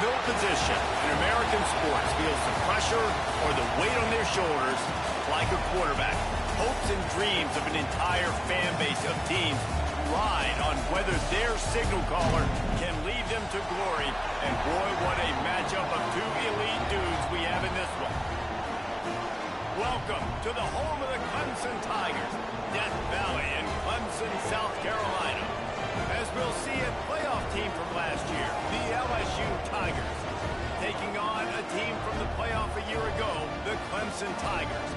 uphill position in American sports feels the pressure or the weight on their shoulders like a quarterback. Hopes and dreams of an entire fan base of teams ride on whether their signal caller can lead them to glory. And boy, what a matchup of two elite dudes we have in this one. Welcome to the home of the Clemson Tigers, Death Valley in Clemson, South Carolina. As we'll see a playoff team from last year, the LSU Tigers, taking on a team from the playoff a year ago, the Clemson Tigers.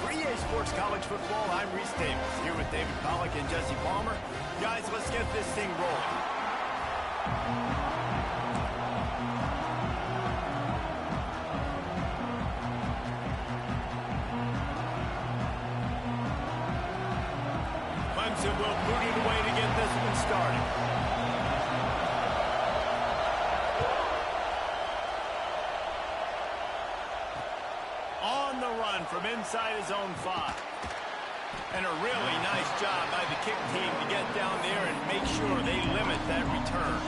For EA Sports College Football, I'm Reese Davis, here with David Pollack and Jesse Palmer. Guys, let's get this thing rolling. Clemson will boot it away to get this one started. On the run from inside his own 5. And a really nice job by the kick team to get down there and make sure they limit that return.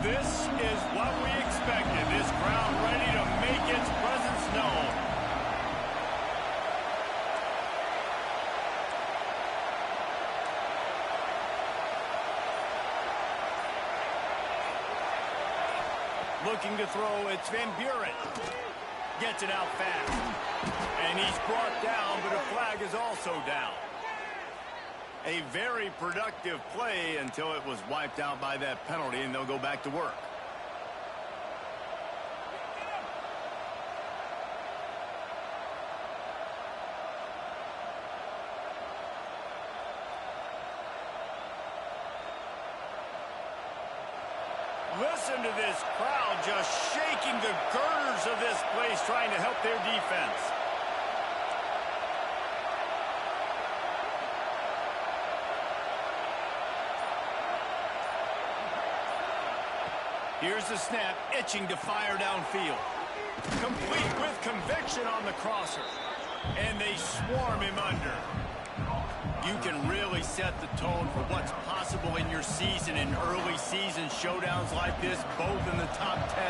This is what we expected. This crowd ready to make its presence known. Looking to throw, it's Van Buren. Gets it out fast. And he's brought down, but a flag is also down. A very productive play until it was wiped out by that penalty, and they'll go back to work. Listen to this crowd just shaking the girders of this place, trying to help their defense. Here's the snap, itching to fire downfield. Complete with conviction on the crosser. And they swarm him under. You can really set the tone for what's possible in your season in early season showdowns like this, both in the top 10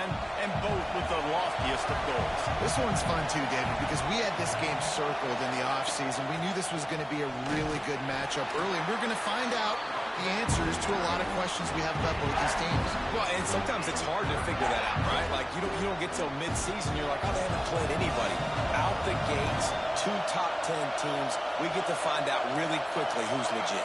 and both with the loftiest of goals. This one's fun too, David, because we had this game circled in the offseason. We knew this was going to be a really good matchup early, and we're going to find out the answers to a lot of questions we have about both these teams. Well, and sometimes it's hard to figure that out, right? Like, you don't get till mid-season, you're like, oh, they haven't played anybody. Out the gates, 2 top 10 teams, we get to find out really quickly who's legit.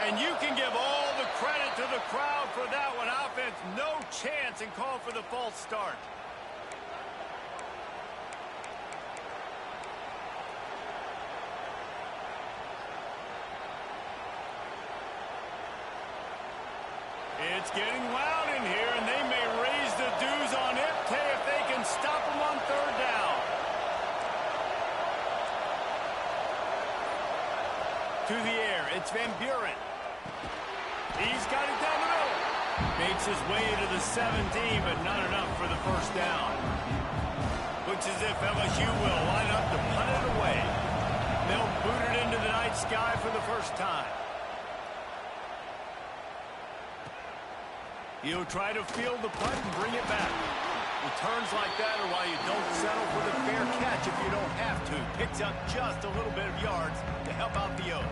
And you can give all the credit to the crowd for that one. Offense, no chance, and call for the false start. It's getting loud in here, and they may raise the dues on Ipte if they can stop them on 3rd down. To the air, it's Van Buren. He's got it down the middle. Makes his way to the 17, but not enough for the 1st down. Looks as if LSU will line up to punt it away. They'll boot it into the night sky for the 1st time. He'll try to field the punt and bring it back. Returns like that are why you don't settle for the fair catch if you don't have to. Picks up just a little bit of yards to help out the Oak.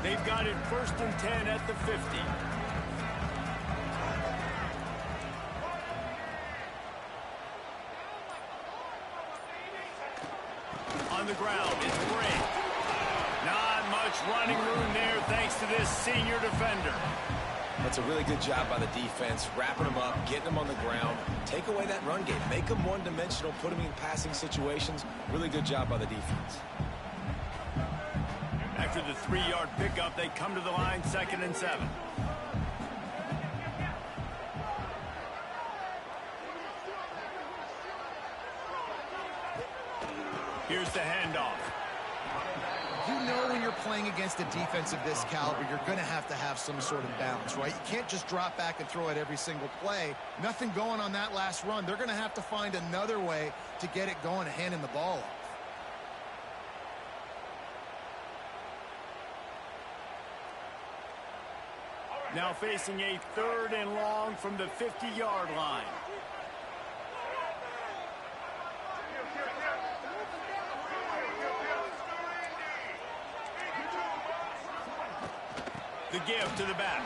They've got it 1st and 10 at the 50. On the ground, it's Bray. Not much running room there thanks to this senior defender. That's a really good job by the defense, wrapping them up, getting them on the ground, take away that run game, make them one-dimensional, put them in passing situations. Really good job by the defense. After the 3-yard pickup, they come to the line, 2nd and 7. Here's the handoff. You know when you're playing against a defense of this caliber, you're going to have some sort of balance, right? You can't just drop back and throw it every single play. Nothing going on that last run. They're going to have to find another way to get it going and handing the ball off. Now facing a 3rd and long from the 50-yard line. The give to the back.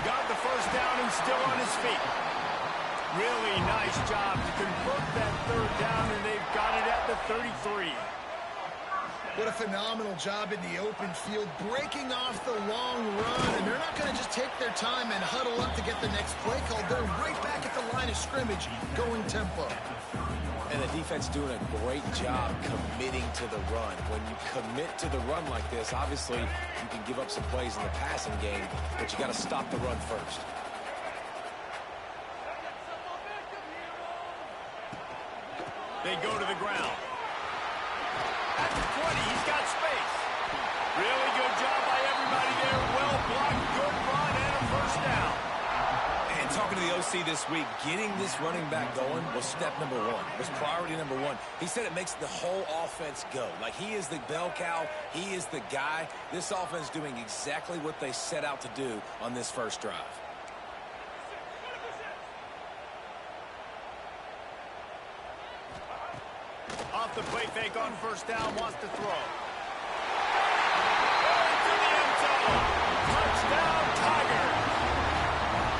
Got the first down and still on his feet. Really nice job to convert that 3rd down, and they've got it at the 33. What a phenomenal job in the open field, breaking off the long run, and they're not going to just take their time and huddle up to get the next play called. They're right back at the line of scrimmage, going tempo. And the defense doing a great job committing to the run. When you commit to the run like this, obviously you can give up some plays in the passing game, but you got to stop the run first. They go to the ground. At the 20, he's got space. Really good job by everybody there. Well blocked, good run, and a first down. And talking to the OC this week, getting this running back going was step number 1. Was priority number 1. He said it makes the whole offense go. Like, he is the bell cow. He is the guy. This offense doing exactly what they set out to do on this first drive. Off the play fake on first down, wants to throw. Going to the end zone. Touchdown, Tigers.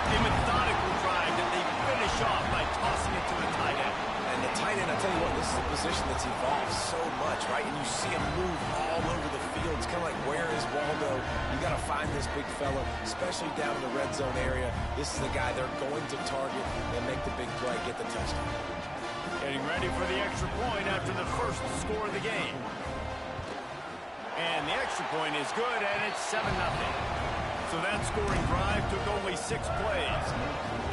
A methodical drive that they finish off by tossing it to the tight end. And the tight end, I tell you what, this is a position that's evolved so much, right? And you see him move all over the field. It's kind of like, where is Waldo? You got to find this big fella, especially down in the red zone area. This is the guy they're going to target and make the big play, get the touchdown. Getting ready for the extra point after the first score of the game. And the extra point is good, and it's 7-0. So that scoring drive took only 6 plays.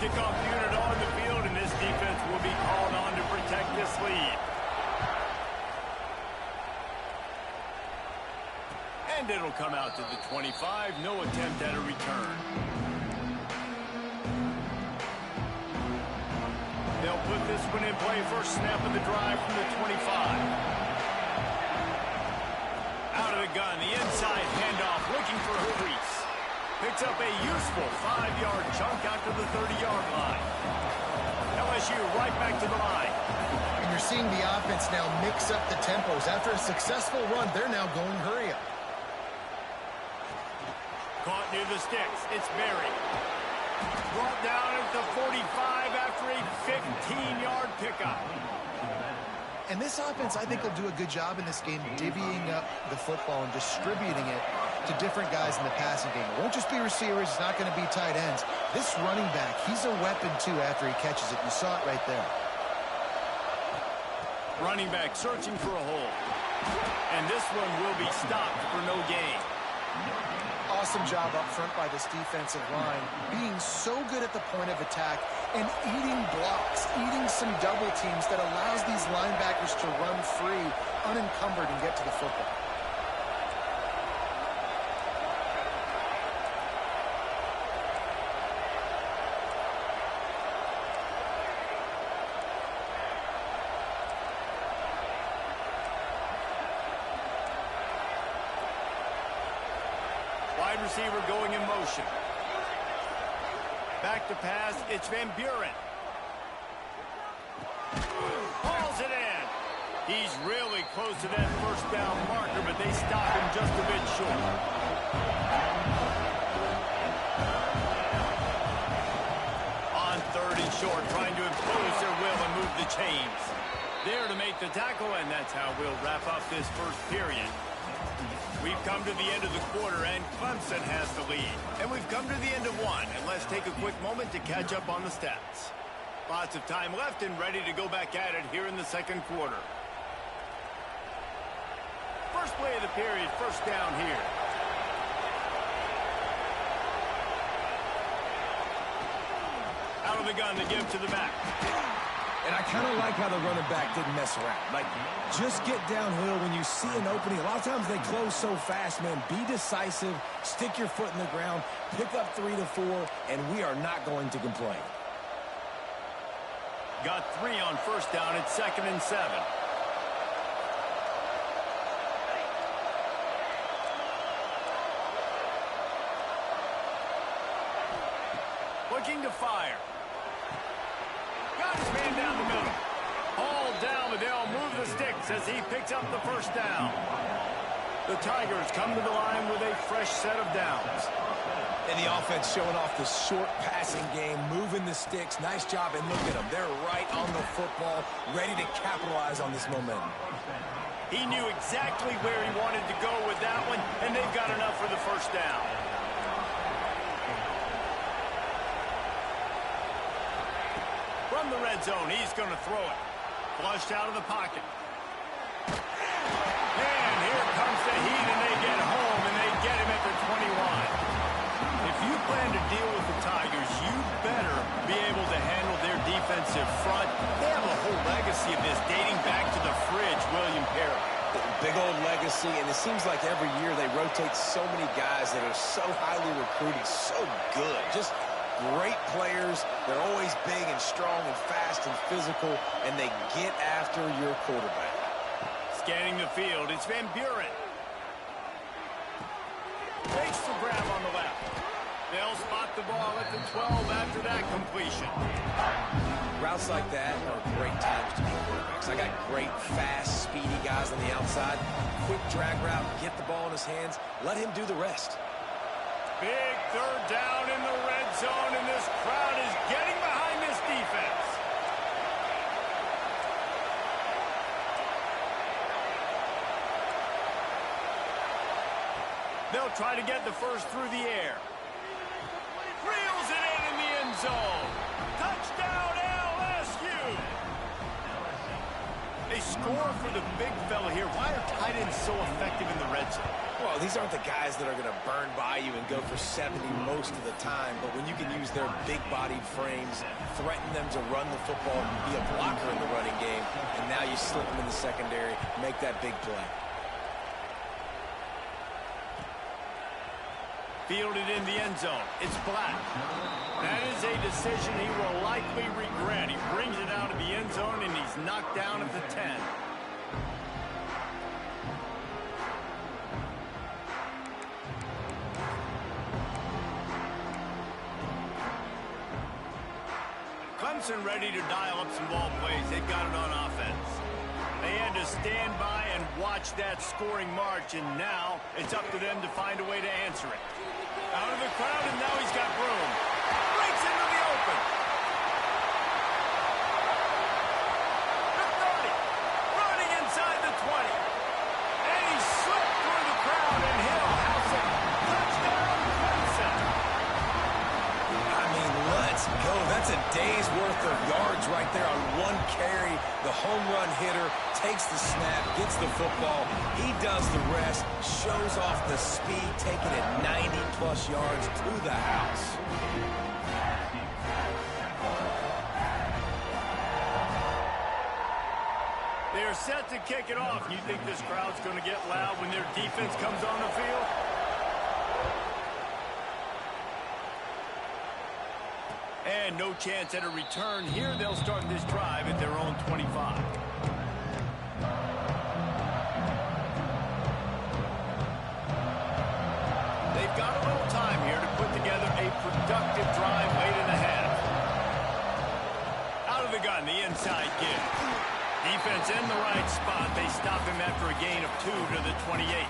Kickoff unit on the field, and this defense will be called on to protect this lead. And it'll come out to the 25. No attempt at a return. They'll put this one in play. First snap of the drive from the 25. Out of the gun, the inside handoff, looking for Reese. Picks up a useful 5-yard chunk out to the 30-yard line. LSU right back to the line. And you're seeing the offense now mix up the tempos. After a successful run, they're now going hurry up. Caught near the sticks. It's Berry. Brought down at the 45 after a 15-yard pickup. And this offense, I think, will do a good job in this game divvying up the football and distributing it to different guys in the passing game. It won't just be receivers. It's not going to be tight ends. This running back, he's a weapon, too, after he catches it. You saw it right there. Running back searching for a hole. And this one will be stopped for no gain. Awesome job up front by this defensive line, being so good at the point of attack and eating blocks, eating some double teams that allows these linebackers to run free, unencumbered, and get to the football. Wide receiver going in motion. Back to pass, it's Van Buren. Hauls it in. He's really close to that first down marker, but they stop him just a bit short. On 3rd and short, trying to impose their will and move the chains. There to make the tackle, and that's how we'll wrap up this first period. We've come to the end of the quarter, and Clemson has the lead. And we've come to the end of one, and let's take a quick moment to catch up on the stats. Lots of time left and ready to go back at it here in the second quarter. First play of the period, first down here. Out of the gun to give to the back. And I kind of like how the running back didn't mess around. Like, just get downhill when you see an opening. A lot of times they close so fast, man. Be decisive, stick your foot in the ground, pick up 3 to 4, and we are not going to complain. Got 3 on first down. It's 2nd and 7. Looking to fire. Got his man down the middle. All down, but they'll move the sticks as he picks up the first down. The Tigers come to the line with a fresh set of downs. And the offense showing off the short passing game, moving the sticks. Nice job, and look at them. They're right on the football, ready to capitalize on this momentum. He knew exactly where he wanted to go with that one, and they've got enough for the first down. From the red zone, he's going to throw it. Flushed out of the pocket. And here comes the heat, and they get home, and they get him at the 21. If you plan to deal with the Tigers, you better be able to handle their defensive front. They have a whole legacy of this dating back to the fridge, William Perry. Big old legacy, and it seems like every year they rotate so many guys that are so highly recruited, so good. Just great players. They're always big and strong and fast and physical, and they get after your quarterback. Scanning the field, it's Van Buren. Takes the grab on the left. They'll spot the ball at the 12 after that completion. Routes like that are great times to be quarterbacks. I got great, fast, speedy guys on the outside. Quick drag route, get the ball in his hands, let him do the rest. Big third down in the red zone, and this crowd is getting behind this defense. They'll try to get the first through the air. Reels it in the end zone. Touchdown, LSU. They score for the big fella here. Why are tight ends so effective in the red zone? Well, these aren't the guys that are going to burn by you and go for 70 most of the time, but when you can use their big-bodied frames, threaten them to run the football, be a blocker in the running game, and now you slip them in the secondary, make that big play. Fielded in the end zone. It's Black. That is a decision he will likely regret. He brings it out of the end zone, and he's knocked down at the 10. Clemson ready to dial up some ball plays. They've got it on offense. They had to stand by and watch that scoring march, and now it's up to them to find a way to answer it. Out of the crowd, and now he's got room. Breaks into the open. The 30. Running inside the 20. And he slipped through the crowd, and he'll house it. Touchdown, Clemson. I mean, let's go. That's a day's worth of yards right there on one carry. The home run hitter takes the snap, gets the football. He does the rest, shows off the speed, taking it 90-plus yards to the house. They're set to kick it off. You think this crowd's going to get loud when their defense comes on the field? And no chance at a return here. They'll start this drive at their own 25. They've got a little time here to put together a productive drive late in the half. Out of the gun, the inside give. Defense in the right spot. They stop him after a gain of 2 to the 28.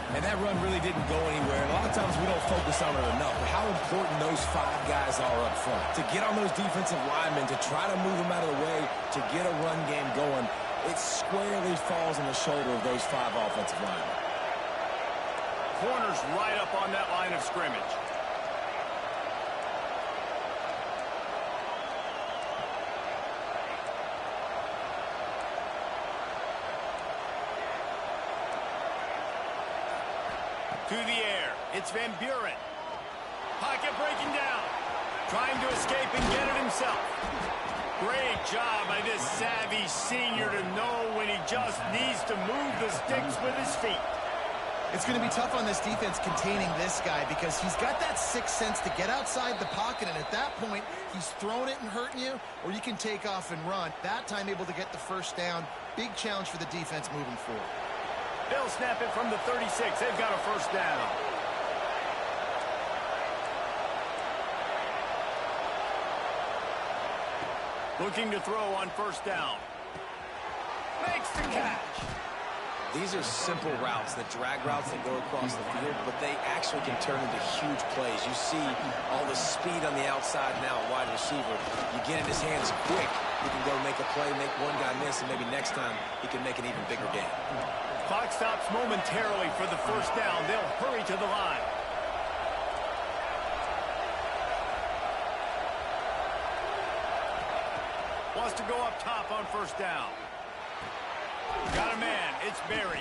And that run really didn't go anywhere. A lot of times we don't focus on it enough, but how important those 5 guys are up front. To get on those defensive linemen, to try to move them out of the way, to get a run game going. It squarely falls on the shoulder of those 5 offensive linemen. Corner's right up on that line of scrimmage. To the air. It's Van Buren. Pocket breaking down. Trying to escape and get it himself. Great job by this savvy senior to know when he just needs to move the sticks with his feet. It's going to be tough on this defense containing this guy because he's got that sixth sense to get outside the pocket, and at that point, he's throwing it and hurting you, or you can take off and run. That time able to get the first down. Big challenge for the defense moving forward. They'll snap it from the 36. They've got a first down. Looking to throw on first down. Makes the catch. These are simple routes, the drag routes that go across the field, but they actually can turn into huge plays. You see all the speed on the outside now, wide receiver. You get in his hands quick, he can go make a play, make one guy miss, and maybe next time he can make an even bigger gain. Clock stops momentarily for the first down. They'll hurry to the line. Wants to go up top on first down. Got a man. It's Berry.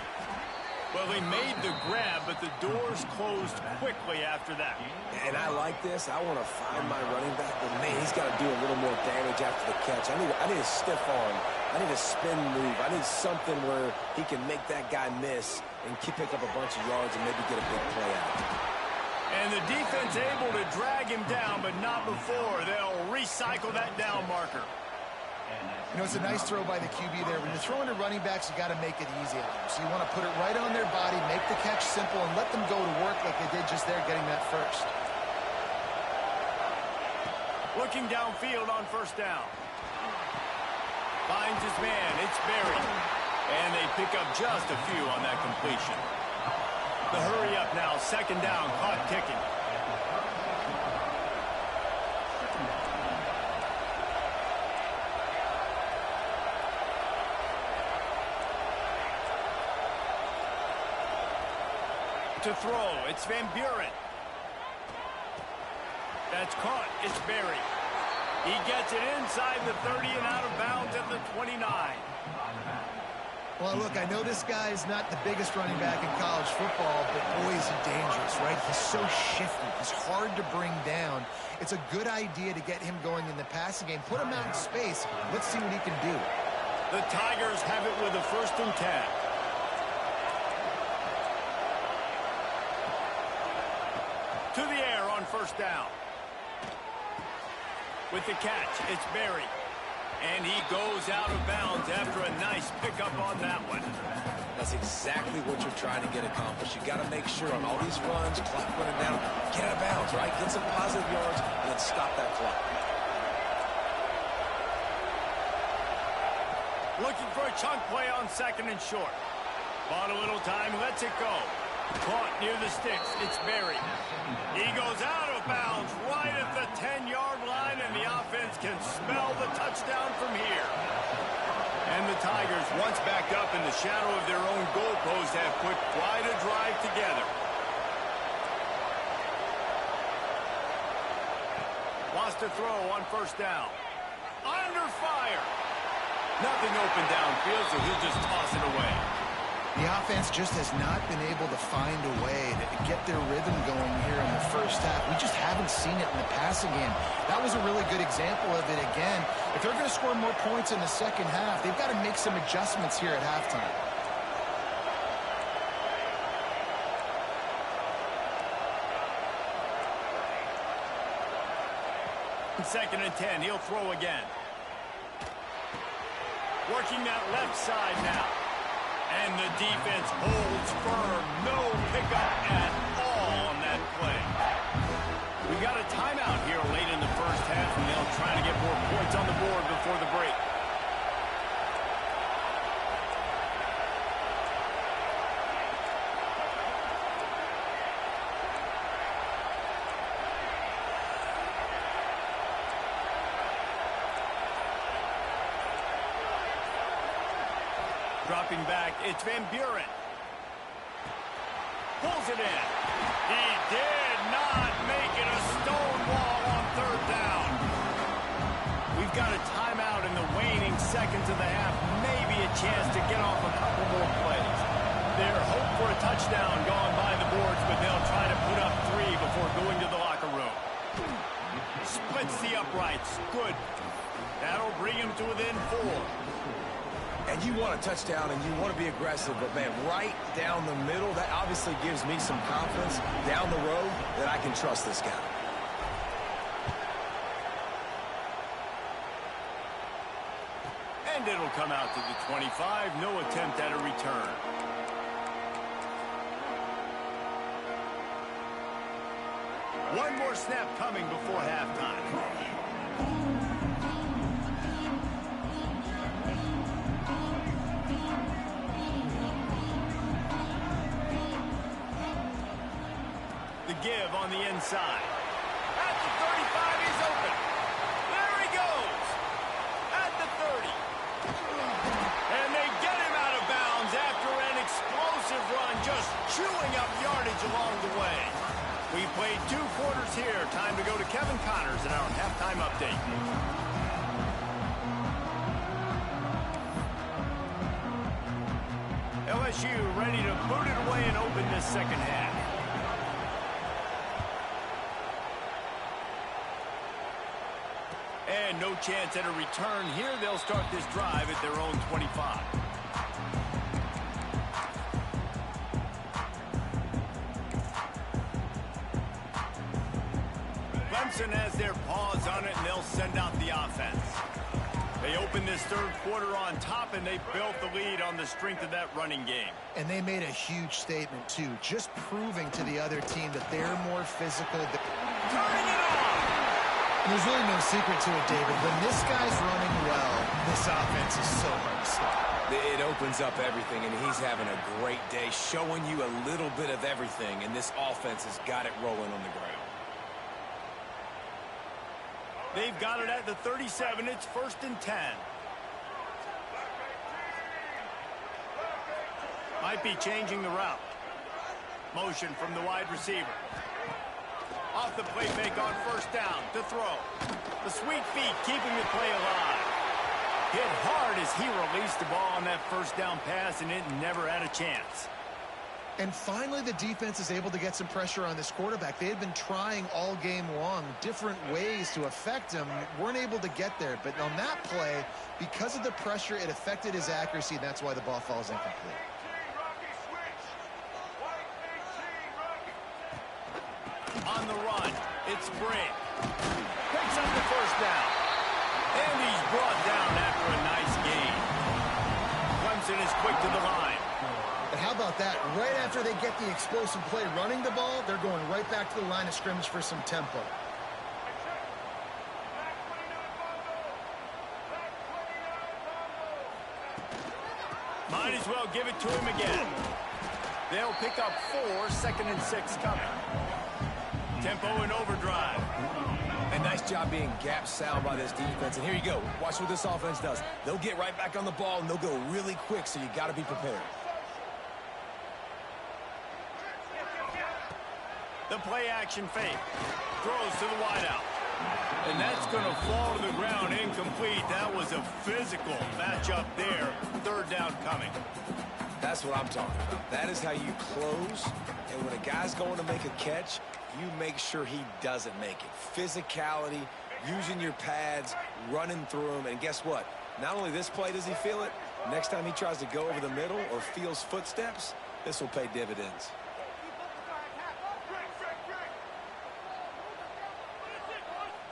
Well, he made the grab, but the doors closed quickly after that. And I like this. I want to find my running back, but man, he's got to do a little more damage after the catch. I need a stiff arm. I need a spin move. I need something where he can make that guy miss and pick up a bunch of yards and maybe get a big play out. And the defense able to drag him down, but not before. They'll recycle that down marker. You know, it's a nice throw by the QB there. When you're throwing to running backs, you got to make it easy on them. So you want to put it right on their body, make the catch simple, and let them go to work like they did just there, getting that first. Looking downfield on first down. Finds his man. It's Berry. And they pick up just a few on that completion. The hurry up now. Second down. Clock ticking. To throw. It's Van Buren. That's caught. It's Berry. He gets it inside the 30 and out of bounds at the 29. Well, look, I know this guy is not the biggest running back in college football, but boy, is he dangerous, right? He's so shifty. He's hard to bring down. It's a good idea to get him going in the passing game. Put him out in space. Let's see what he can do. The Tigers have it with a 1st and 10. To the air on first down. With the catch, it's Berry. And he goes out of bounds after a nice pickup on that one. That's exactly what you're trying to get accomplished. You got to make sure on all these runs, clock running down, get out of bounds, right? Get some positive yards, and then stop that clock. Looking for a chunk play on 2nd and short. Bought a little time, lets it go. Caught near the sticks. It's Berry. He goes out of bounds right at the 10-yard line, and the offense can smell the touchdown from here. And the Tigers, once backed up in the shadow of their own goalpost, have put quite a drive together. Wants to throw on first down. Under fire. Nothing open downfield, so he'll just toss it away. The offense just has not been able to find a way to get their rhythm going here in the first half. We just haven't seen it in the passing game. That was a really good example of it again. If they're going to score more points in the second half, they've got to make some adjustments here at halftime. Second and 10, he'll throw again. Working that left side now. And the defense holds firm. No pickup at all on that play. We got a timeout here late in the first half, and they'll try to get more points on the board before the break. Dropping back, it's Van Buren. Pulls it in. He did not make it a stone wall on third down. We've got a timeout in the waning seconds of the half. Maybe a chance to get off a couple more plays. Their hope for a touchdown gone by the boards, but they'll try to put up 3 before going to the locker room. Splits the uprights. Good. That'll bring him to within 4. And you want a touchdown and you want to be aggressive, but, man, right down the middle, that obviously gives me some confidence down the road that I can trust this guy. And it'll come out to the 25. No attempt at a return. One more snap coming before halftime. The give on the inside. At the 35, he's open. There he goes. At the 30. And they get him out of bounds after an explosive run, just chewing up yardage along the way. We played 2 quarters here. Time to go to Kevin Connors in our halftime update. LSU ready to boot it away and open this second half. And no chance at a return here. They'll start this drive at their own 25. Clemson has their paws on it, and they'll send out the offense. They open this third quarter on top, and they built the lead on the strength of that running game. And they made a huge statement, too, just proving to the other team that they're more physical. Turning it on! There's really no secret to it, David. When this guy's running well, this offense is so hard to stop. It opens up everything, and he's having a great day, showing you a little bit of everything, and this offense has got it rolling on the ground. They've got it at the 37. It's 1st and 10. Might be changing the route. Motion from the wide receiver. Off the play fake on 1st down to throw. The sweet feet keeping the play alive. Hit hard as he released the ball on that 1st down pass, and it never had a chance. And finally, the defense is able to get some pressure on this quarterback. They had been trying all game long different ways to affect him. Weren't able to get there. But on that play, because of the pressure, it affected his accuracy, and that's why the ball falls incomplete. On the run, it's Brink. Picks up the 1st down. And he's brought down after a nice gain. Clemson is quick to the line. But how about that? Right after they get the explosive play running the ball, they're going right back to the line of scrimmage for some tempo. Might as well give it to him again. They'll pick up 4, 2nd and 6 coming. Tempo and overdrive. And nice job being gap sound by this defense. And here you go. Watch what this offense does. They'll get right back on the ball, and they'll go really quick, so you got to be prepared. The play action fake. Throws to the wideout. And that's going to fall to the ground incomplete. That was a physical matchup there. 3rd down coming. That's what I'm talking about. That is how you close. And when a guy's going to make a catch, you make sure he doesn't make it. Physicality, using your pads, running through them. And guess what? Not only this play does he feel it, next time he tries to go over the middle or feels footsteps, this will pay dividends.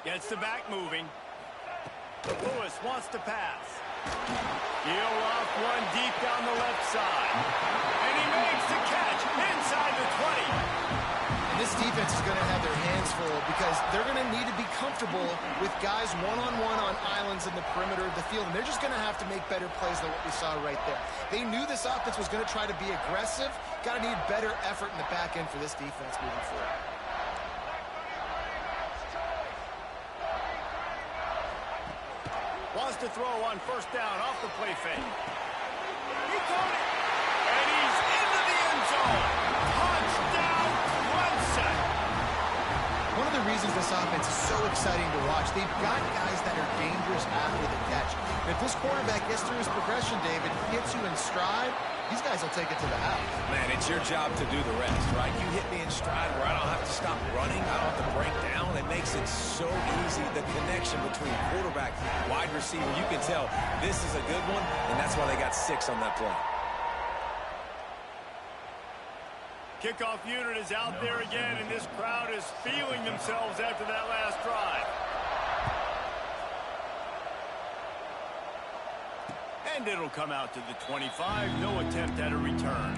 Gets the back moving. Lewis wants to pass. He'll off one deep down the left side. And he makes the catch inside the 20. And this defense is going to have their hands full because they're going to need to be comfortable with guys one-on-one on islands in the perimeter of the field. And they're just going to have to make better plays than what we saw right there. They knew this offense was going to try to be aggressive. Got to need better effort in the back end for this defense moving forward. Wants to throw on 1st down off the play fake. He caught this offense is so exciting to watch. They've got guys that are dangerous after the catch. And if this quarterback gets through his progression, David, hits you in stride, these guys will take it to the house. Man, it's your job to do the rest, right? You hit me in stride where I don't have to stop running. I don't have to break down. It makes it so easy. The connection between quarterback, wide receiver, you can tell this is a good one, and that's why they got 6 on that play. Kickoff unit is out there again, and this crowd is feeling themselves after that last drive. And it'll come out to the 25. No attempt at a return.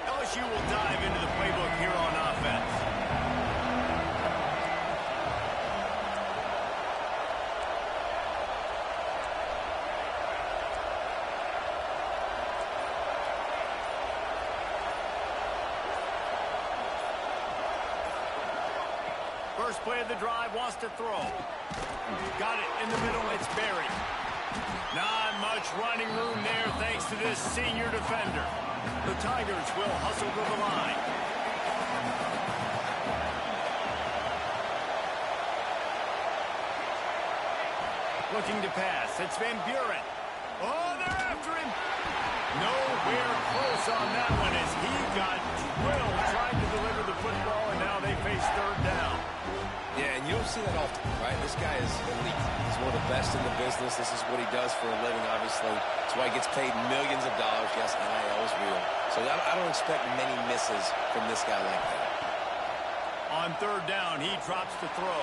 LSU will dive into the playbook here on offense. First play of the drive, wants to throw. Got it in the middle, it's buried. Not much running room there thanks to this senior defender. The Tigers will hustle to the line. Looking to pass, it's Van Buren. Oh, they're after him. Nowhere close on that one as he got drilled trying to deliver the football, and now they face third down. Yeah, and you don't see that often, right? This guy is elite. He's one of the best in the business. This is what he does for a living, obviously. That's why he gets paid millions of dollars. Yes, NIL is real. So I don't expect many misses from this guy like that. On third down, he drops to throw.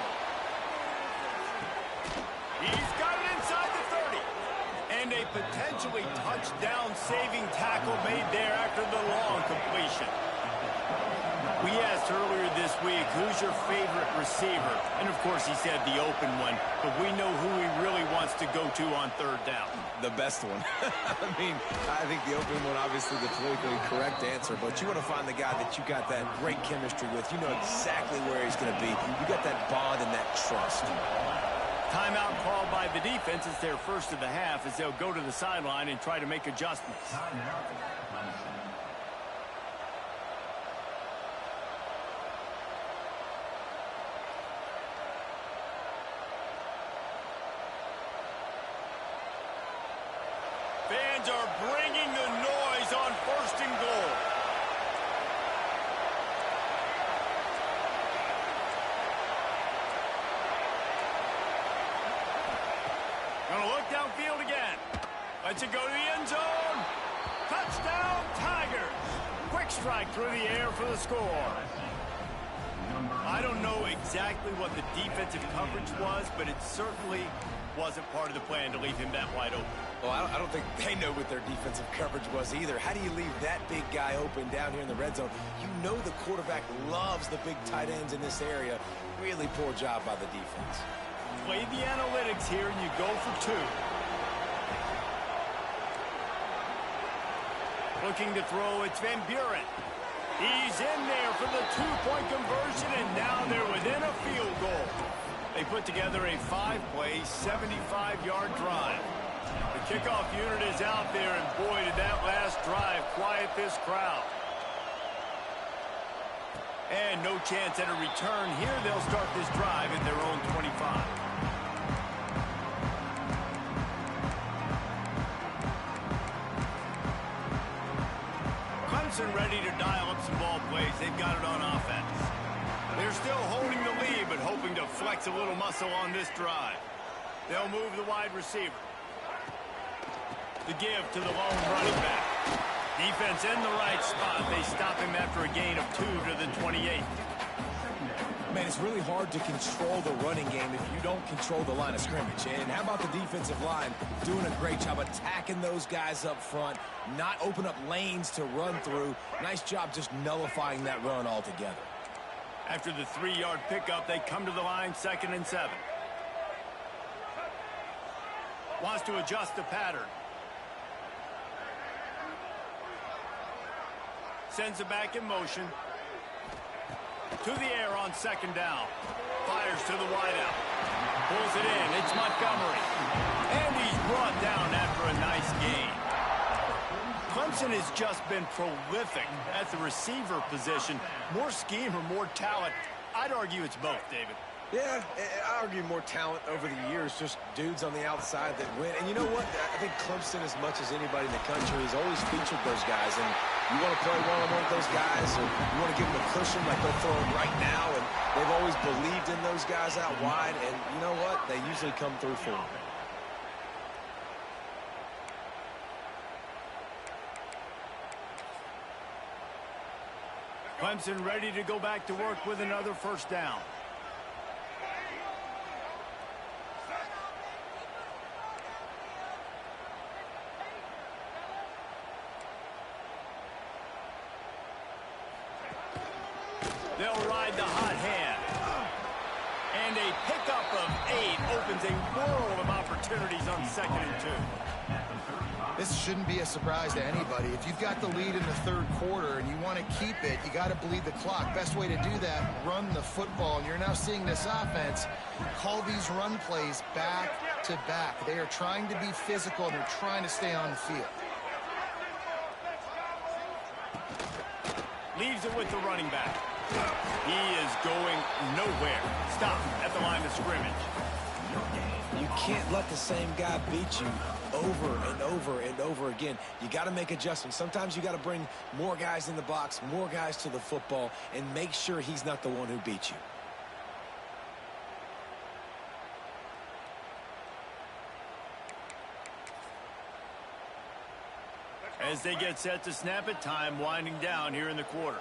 He's got it inside the 30. And a potentially touchdown-saving tackle made there after the long completion. We asked earlier this week, who's your favorite receiver? And, of course, he said the open one. But we know who he really wants to go to on third down. The best one. I mean, I think the open one, obviously, the politically correct answer. But you want to find the guy that you got that great chemistry with. You know exactly where he's going to be. You got that bond and that trust. Timeout called by the defense. It's their first of the half as they'll go to the sideline and try to make adjustments. Fans are bringing the noise on first and goal. Gonna look downfield again. Lets it go to the end zone. Touchdown, Tigers. Quick strike through the air for the score. I don't know exactly what the defensive coverage was, but it certainly wasn't part of the plan to leave him that wide open. Well, I don't think they know what their defensive coverage was either. How do you leave that big guy open down here in the red zone? You know the quarterback loves the big tight ends in this area. Really poor job by the defense. Play the analytics here, and you go for 2. Looking to throw, it's Van Buren. He's in there for the 2-point conversion, and now they're within a field goal. They put together a 5-play, 75-yard drive. The kickoff unit is out there, and boy, did that last drive quiet this crowd. And no chance at a return here. They'll start this drive at their own 25. Clemson ready to dial up some ball plays. They've got it on offense. They're still holding the lead, but hoping to flex a little muscle on this drive. They'll move the wide receiver. The give to the lone running back. Defense in the right spot. They stop him after a gain of 2 to the 28. Man, it's really hard to control the running game if you don't control the line of scrimmage. And how about the defensive line doing a great job attacking those guys up front, not open up lanes to run through. Nice job just nullifying that run altogether. After the 3-yard pickup, they come to the line, 2nd and 7. Wants to adjust the pattern. Sends it back in motion. To the air on 2nd down. Fires to the wideout. Pulls it in. It's Montgomery. And he's brought down after a nice gain. Clemson has just been prolific at the receiver position. More scheme or more talent? I'd argue it's both, David. Yeah, I argue more talent over the years, just dudes on the outside that win. And you know what? I think Clemson, as much as anybody in the country, has always featured those guys. And you want to play one-on-one with those guys, or you want to give them a cushion like they'll throw them right now. And they've always believed in those guys out wide. And you know what? They usually come through for them. Clemson ready to go back to work with another first down. They'll ride the hot hand. And a pickup of 8 opens a world of opportunities on 2nd and 2. This shouldn't be a surprise to anybody. If you've got the lead in the third quarter and you want to keep it, you got to bleed the clock. Best way to do that, run the football. And you're now seeing this offense call these run plays back to back. They are trying to be physical, and they're trying to stay on the field. Leaves it with the running back. He is going nowhere. Stop at the line of scrimmage. You can't let the same guy beat you over and over and over again. You got to make adjustments. Sometimes you got to bring more guys in the box, more guys to the football, and make sure he's not the one who beat you. As they get set to snap it, time winding down here in the quarter.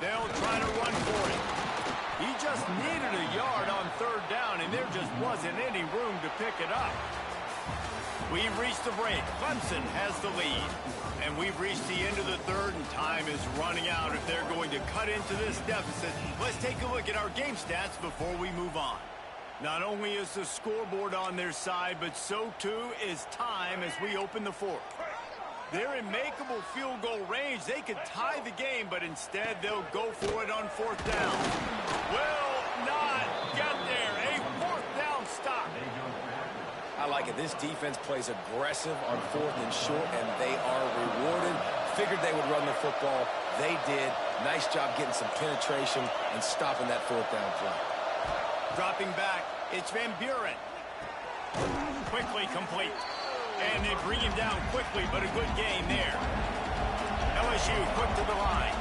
They'll try to run for it. He just needed a yard on 3rd down, and there just wasn't any room to pick it up. We've reached the break. Clemson has the lead. And we've reached the end of the third, and time is running out if they're going to cut into this deficit. Let's take a look at our game stats before we move on. Not only is the scoreboard on their side, but so too is time as we open the fourth. They're in makeable field goal range. They could tie the game, but instead they'll go for it on 4th down. Will not get there. A 4th down stop. I like it. This defense plays aggressive on 4th and short, and they are rewarded. Figured they would run the football. They did. Nice job getting some penetration and stopping that 4th down play. Dropping back, it's Van Buren. Quickly complete. And they bring him down quickly, but a good game there. LSU quick to the line.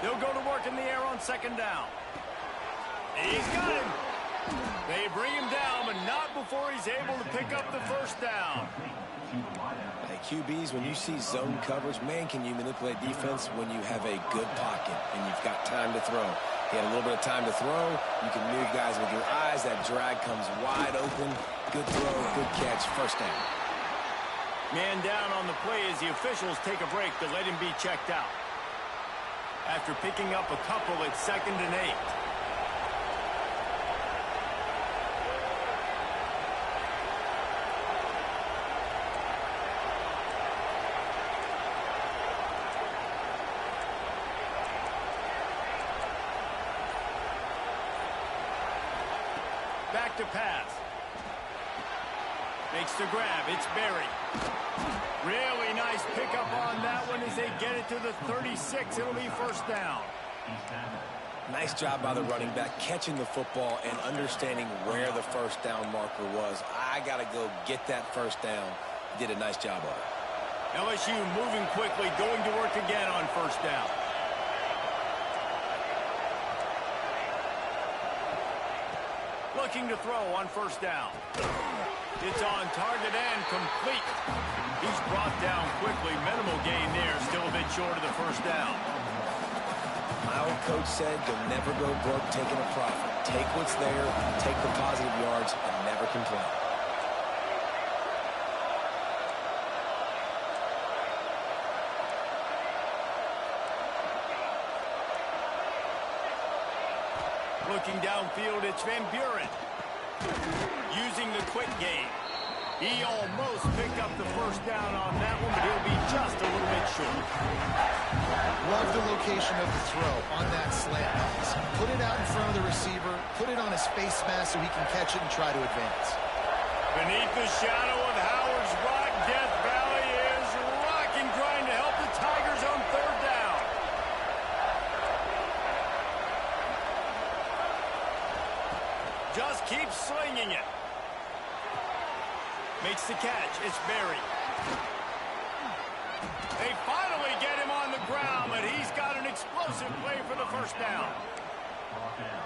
They'll go to work in the air on 2nd down. He's got him. They bring him down, but not before he's able to pick up the 1st down. Hey, QBs, when you see zone coverage, man, can you manipulate defense when you have a good pocket and you've got time to throw. He had a little bit of time to throw. You can move guys with your eyes. That drag comes wide open. Good throw, good catch, 1st down. Man down on the play as the officials take a break to let him be checked out. After picking up a couple at 2nd and 8. Back to pass. Makes the grab. It's Berry. Really nice pickup on that one as they get it to the 36. It'll be 1st down. Nice job by the running back catching the football and understanding where the 1st down marker was. I got to go get that 1st down. Did a nice job of it. LSU moving quickly, going to work again on 1st down. Looking to throw on 1st down. It's on target and complete. He's brought down quickly. Minimal gain there. Still a bit short of the 1st down. My old coach said you'll never go broke taking a profit. Take what's there, take the positive yards, and never complain. Looking downfield, it's Van Buren. Using the quick game. He almost picked up the first down on that one, but he'll be just a little bit short. Love the location of the throw on that slant pass. Put it out in front of the receiver, put it on his face mask so he can catch it and try to advance. Beneath the shadow of Howard's Rock, Death Valley is rocking, trying to help the Tigers on third down. Just keep slinging it. Makes the catch. It's Berry. They finally get him on the ground, but he's got an explosive play for the first down.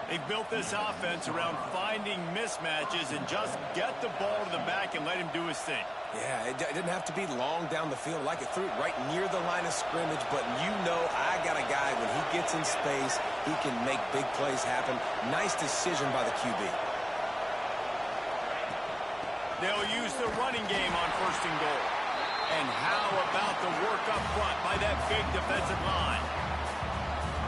They've built this offense around finding mismatches and just get the ball to the back and let him do his thing. Yeah, it didn't have to be long down the field. Like it threw it right near the line of scrimmage, but you know I got a guy, when he gets in space, he can make big plays happen. Nice decision by the QB. They'll use the running game on first and goal. And how about the work up front by that big defensive line?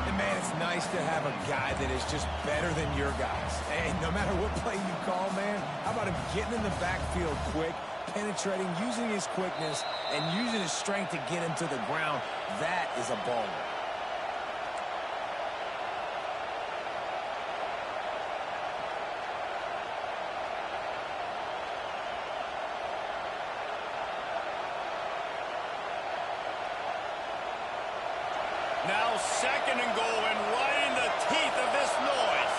And, man, it's nice to have a guy that is just better than your guys. And no matter what play you call, man, how about him getting in the backfield quick, penetrating, using his quickness, and using his strength to get him to the ground? That is a baller. Now second and goal, and right in the teeth of this noise.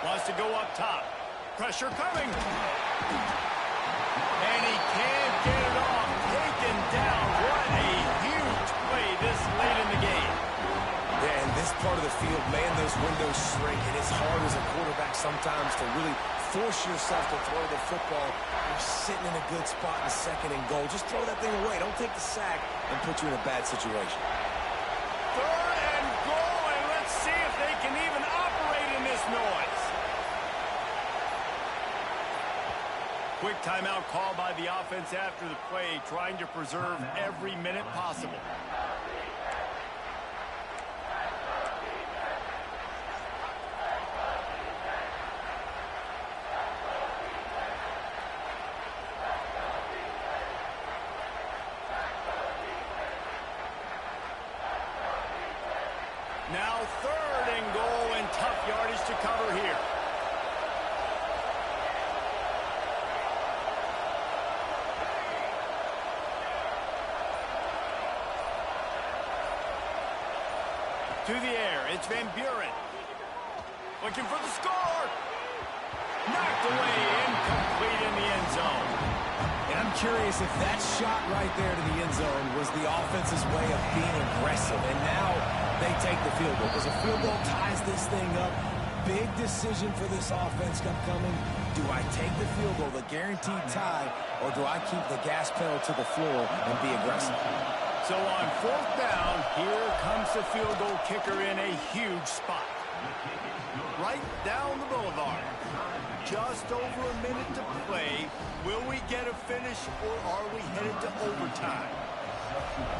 Wants to go up top. Pressure coming. And he can't get it off. Taken down. What a huge play this late in the game. Yeah, in this part of the field, man, those windows shrink, and it's hard as a quarterback sometimes to really force yourself to throw the football. You're sitting in a good spot in second and goal. Just throw that thing away. Don't take the sack and put you in a bad situation. Third and goal, and let's see if they can even operate in this noise. Quick timeout call by the offense after the play, trying to preserve every minute possible. Now third and goal, and tough yardage to cover here. To the air, it's Van Buren. Looking for the score. Knocked away, incomplete in the end zone. And I'm curious if that shot right there to the end zone was the offense's way of being aggressive. And now they take the field goal. Because a field goal ties this thing up. Big decision for this offense upcoming. Do I take the field goal, the guaranteed tie, or do I keep the gas pedal to the floor and be aggressive? So on fourth down, here comes the field goal kicker in a huge spot. Right down the boulevard. Just over a minute to play. Will we get a finish, or are we headed to overtime?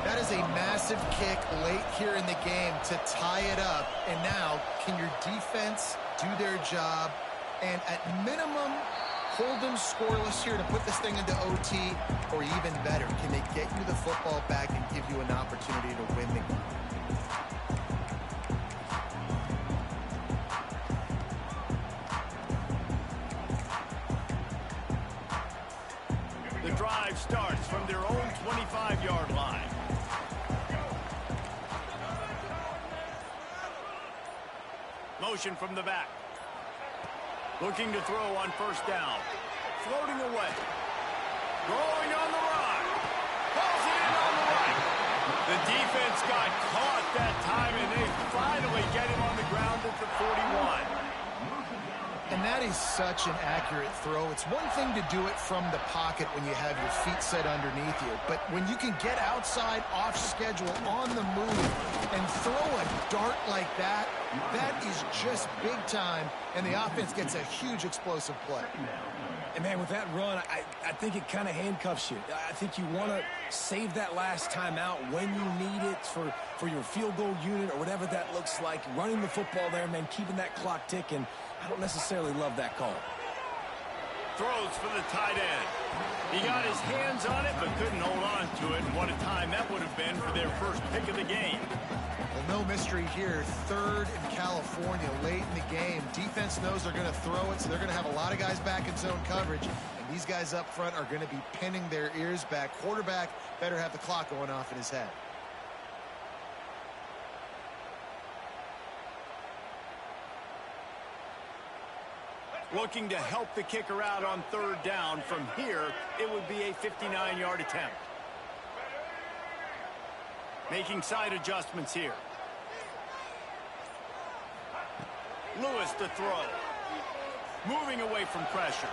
That is a massive kick late here in the game to tie it up. And now, can your defense do their job and at minimum hold them scoreless here to put this thing into OT? Or even better, can they get you the football back and give you an opportunity to win the game? The drive starts from their own 25-yard line. Motion from the back. Looking to throw on first down. Floating away. Going on the run. Pulls it in on the right. The defense got caught that time, and they finally get him on the ground at the 41. And that That is such an accurate throw. It's one thing to do it from the pocket when you have your feet set underneath you, but when you can get outside, off schedule, on the move, and throw a dart like that, that is just big time, and the offense gets a huge explosive play. And, man, with that run, I think it kind of handcuffs you. I think you want to save that last time out when you need it for your field goal unit or whatever that looks like. Running the football there, man, keeping that clock ticking. I don't necessarily love that call. Throws for the tight end. He got his hands on it but couldn't hold on to it. And what a time that would have been for their first pick of the game. Well, no mystery here. 3rd in California late in the game. Defense knows they're going to throw it, so they're going to have a lot of guys back in zone coverage. And these guys up front are going to be pinning their ears back. Quarterback better have the clock going off in his head. Looking to help the kicker out on 3rd down. From here, it would be a 59-yard attempt. Making side adjustments here. Lewis to throw. Moving away from pressure.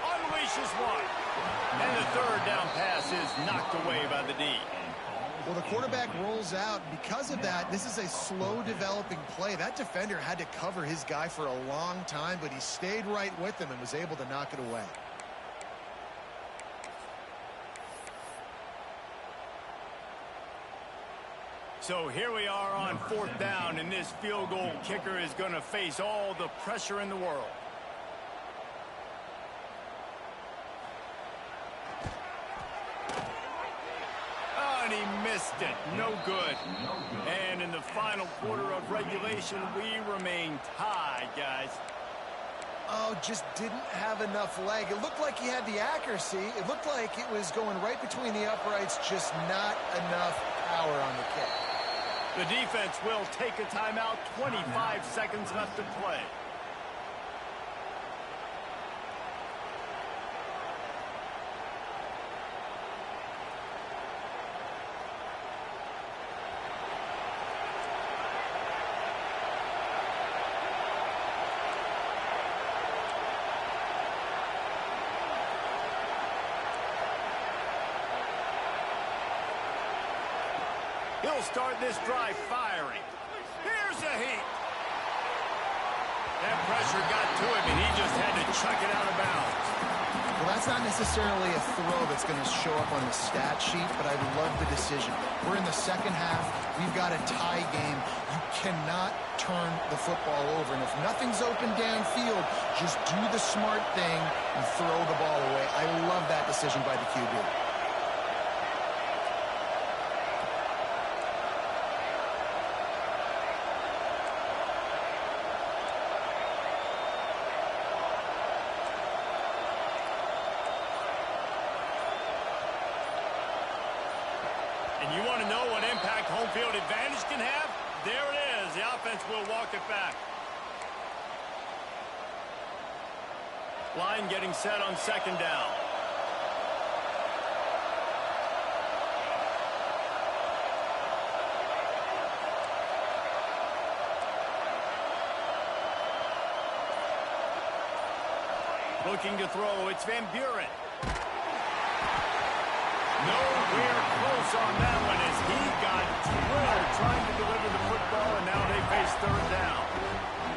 Unleashes one. And the 3rd down pass is knocked away by the D. Well, the quarterback rolls out. Because of that, this is a slow developing play. That defender had to cover his guy for a long time, but he stayed right with him and was able to knock it away. So here we are on 4th down, and this field goal kicker is going to face all the pressure in the world. And he missed it. No good. And in the final quarter of regulation, we remain tied, guys. Oh, just didn't have enough leg. It looked like he had the accuracy. It looked like it was going right between the uprights, just not enough power on the kick. The defense will take a timeout. 25 seconds left to play. He'll start this drive firing. Here's a heat. That pressure got to him, and he just had to chuck it out of bounds. Well, that's not necessarily a throw that's going to show up on the stat sheet, but I love the decision. We're in the second half. We've got a tie game. You cannot turn the football over. And if nothing's open downfield, just do the smart thing and throw the ball away. I love that decision by the QB. And you want to know what impact home field advantage can have? There it is. The offense will walk it back. Line getting set on 2nd down. Looking to throw. It's Van Buren. Nowhere close on that one as he got drilled trying to deliver the football, and now they face 3rd down.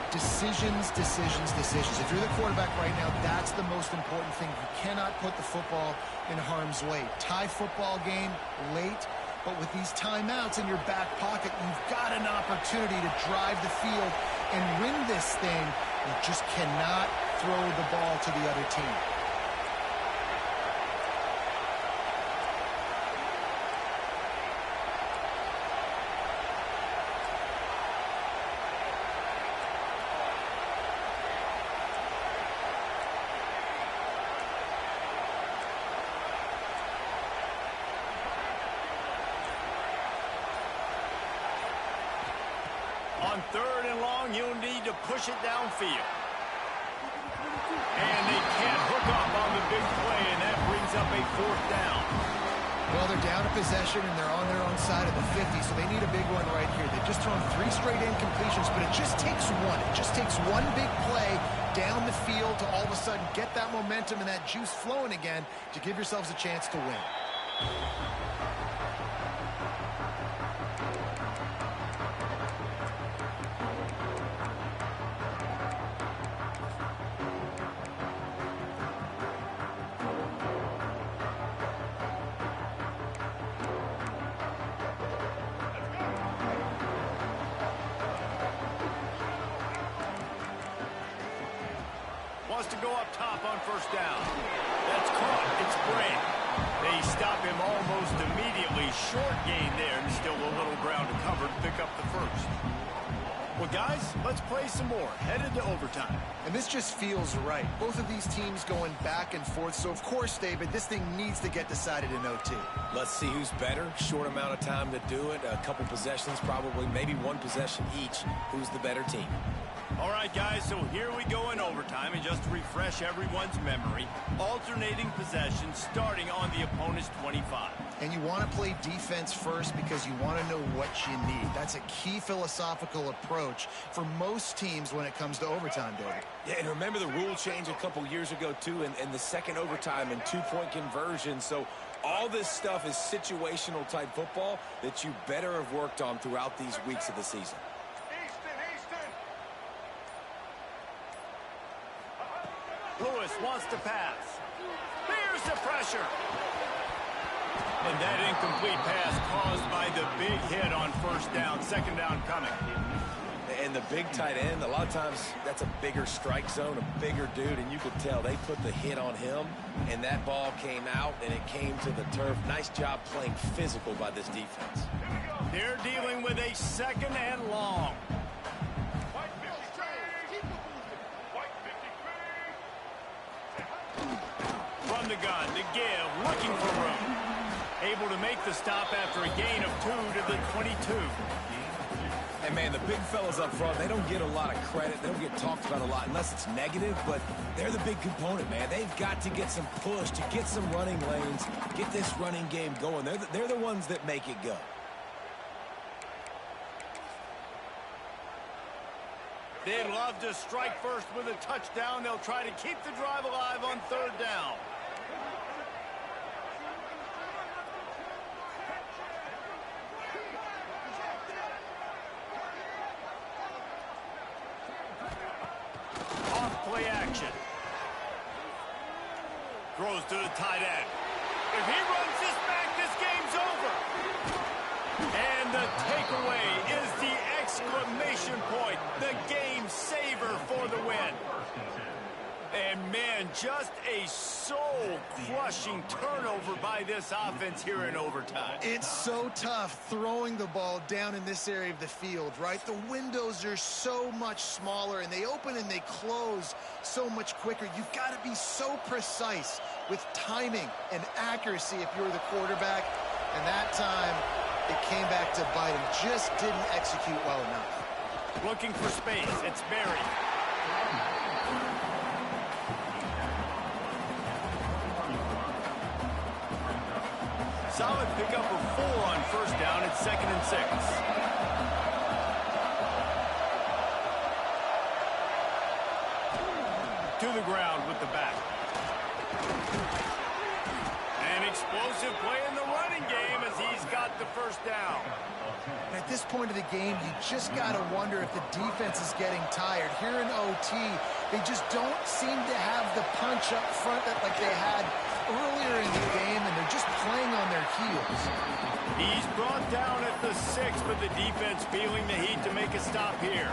Decisions, decisions, decisions. If you're the quarterback right now, that's the most important thing. You cannot put the football in harm's way. Tie football game late, but with these timeouts in your back pocket, you've got an opportunity to drive the field and win this thing. You just cannot throw the ball to the other team. On 3rd and long, you'll need to push it downfield. And they can't hook up on the big play, and that brings up a 4th down. Well, they're down a possession, and they're on their own side of the 50, so they need a big one right here. They've just thrown 3 straight incompletions, but it just takes one. It just takes one big play, down the field to all of a sudden get that momentum and that juice flowing again to give yourselves a chance to win. Wants to go up top on first down. That's caught. It's Brand. They stop him almost immediately. Short gain there, and still a little ground to cover to pick up the first. Well, guys, let's play some more. Headed to overtime. And this just feels right. Both of these teams going back and forth. So, of course, David, this thing needs to get decided in OT. Let's see who's better. Short amount of time to do it. A couple possessions, probably maybe one possession each. Who's the better team? All right, guys, so here we go in overtime. And just to refresh everyone's memory, alternating possessions starting on the opponent's 25. And you want to play defense first because you want to know what you need. That's a key philosophical approach for most teams when it comes to overtime, David. Yeah, and remember the rule change a couple years ago, too, in the second overtime and two-point conversion. So all this stuff is situational type football that you better have worked on throughout these weeks of the season. Lewis wants to pass. Here's the pressure. And that incomplete pass caused by the big hit on first down. Second down coming. And the big tight end, a lot of times that's a bigger strike zone, a bigger dude, and you could tell they put the hit on him, and that ball came out, and it came to the turf. Nice job playing physical by this defense. They're dealing with a second and long. From the gun, to give, looking for room. Able to make the stop after a gain of 2 to the 22. And, man, the big fellas up front, they don't get a lot of credit. They don't get talked about a lot unless it's negative, but they're the big component, man. They've got to get some push, to get some running lanes, get this running game going. They're the ones that make it go. They'd love to strike first with a touchdown. They'll try to keep the drive alive on third down. Off-play action. Throws to the tight end. If he runs this back, this game's over. And the takeaway is the exclamation point, the game saver for the win. And, man, just a soul-crushing turnover by this offense here in overtime. It's so tough throwing the ball down in this area of the field, right? The windows are so much smaller, and they open and they close so much quicker. You've got to be so precise with timing and accuracy if you're the quarterback. And that time, it came back to bite him. Just didn't execute well enough. Looking for space. It's buried. Solid pickup of 4 on first down. It's 2nd and 6. To the ground with the back. An explosive play in the running game as he's got the first down. At this point of the game, you just got to wonder if the defense is getting tired. Here in OT, they just don't seem to have the punch up front that like they had earlier in the game, and they're just playing on their heels. He's brought down at the 6, but the defense feeling the heat to make a stop here.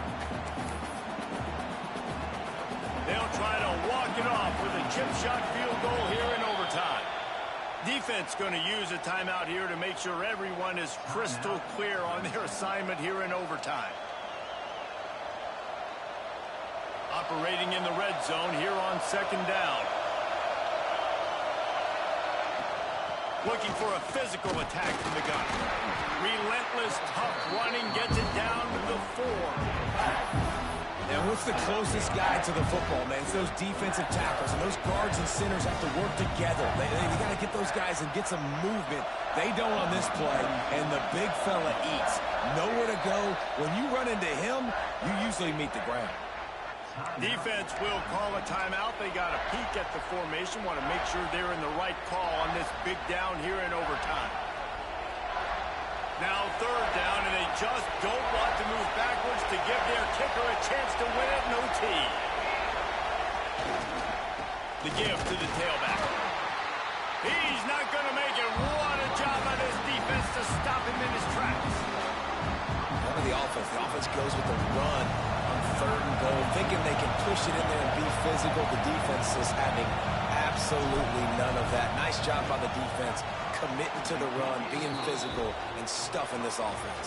They'll try to walk it off with a chip shot field goal here in overtime. Defense going to use a timeout here to make sure everyone is crystal clear on their assignment here in overtime. Operating in the red zone here on 2nd down. Looking for a physical attack from the gun. Relentless, tough running, gets it down to the 4. And what's the closest guy to the football, man? It's those defensive tackles, and those guards and centers have to work together. They got to get those guys and get some movement. They don't on this play, and the big fella eats. Nowhere to go. When you run into him, you usually meet the ground. Defense will call a timeout. They got a peek at the formation. Want to make sure they're in the right call on this big down here in overtime. Now third down, and they just don't want to move backwards to give their kicker a chance to win it in OT. The give to the tailback. He's not going to make it. What a job by this defense to stop him in his tracks. Look at the offense. The offense goes with the run on third and goal, thinking they can push it in there and be physical. The defense is having absolutely none of that. Nice job by the defense, committing to the run, being physical, and stuffing this offense.